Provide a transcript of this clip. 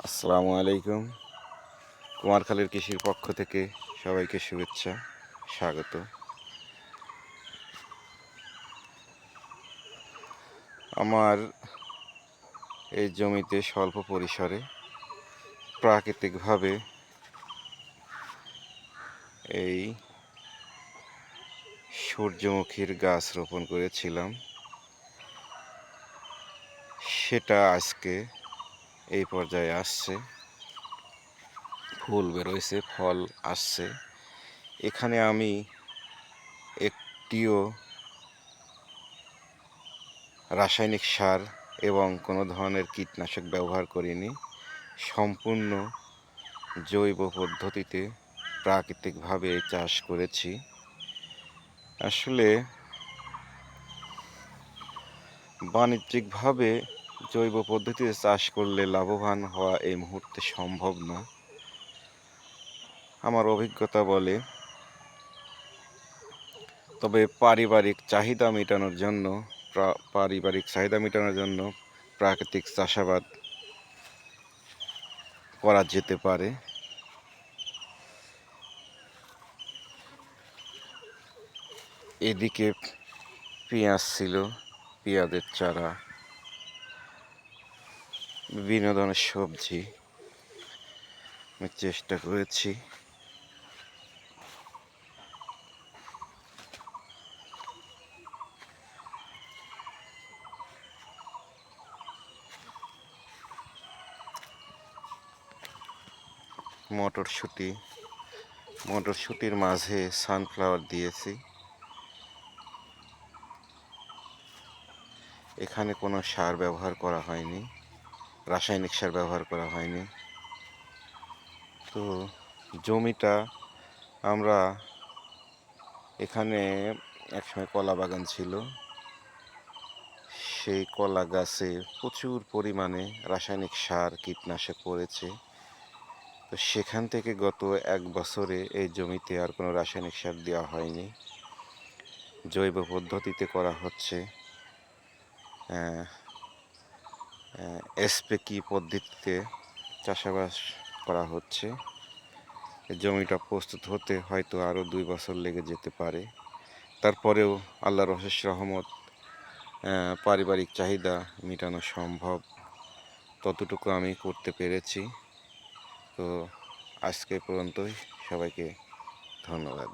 আসসালামু আলাইকুম। কুমারখালীর কৃষির পক্ষ থেকে সবাইকে শুভেচ্ছা, স্বাগত। আমার এই জমিতে স্বল্প পরিসরে প্রাকৃতিকভাবে এই সূর্যমুখীর গাছ রোপণ করেছিলাম, সেটা আজকে এই পর্যায়ে আসছে, ফুল বেরোইছে, ফল আসছে। এখানে আমি একটিও রাসায়নিক সার এবং কোনো ধরনের কীটনাশক ব্যবহার করিনি। সম্পূর্ণ জৈব পদ্ধতিতে প্রাকৃতিকভাবে চাষ করেছি। আসলে বাণিজ্যিকভাবে জৈব পদ্ধতিতে চাষ করলে লাভবান হওয়া এই মুহূর্তে সম্ভব না। আমার অভিজ্ঞতা বলে, তবে পারিবারিক চাহিদা মেটানোর জন্য প্রাকৃতিক চাষাবাদ করা যেতে পারে। এদিকে পেঁয়াজ ছিল, পেঁয়াজের চারা, বিভিন্ন ধরনের সবজি আমি চেষ্টা করেছি। মটরশুঁটির মাঝে সানফ্লাওয়ার দিয়েছি। এখানে কোনো সার ব্যবহার করা হয়নি, রাসায়নিক সার ব্যবহার করা হয়নি। তো জমিটা আমরা, এখানে একসময় কলা বাগান ছিল, সেই কলা গাছে প্রচুর পরিমাণে রাসায়নিক সার কীটনাশক পড়েছে। তো সেখান থেকে গত 1 বছরে এই জমিতে আর কোনো রাসায়নিক সার দেওয়া হয়নি, জৈব পদ্ধতিতে করা হচ্ছে। স্প্রে পদ্ধতিতে চাষাবাদ করা হচ্ছে। জমিটা প্রস্তুত হতে হয়তো আরও 2 বছর লেগে যেতে পারে। তারপরেও আল্লাহর অশেষ রহমত, পারিবারিক চাহিদা মেটানো সম্ভব, ততটুকু আমি করতে পেরেছি। তো আজকে পর্যন্তই, সবাইকে ধন্যবাদ।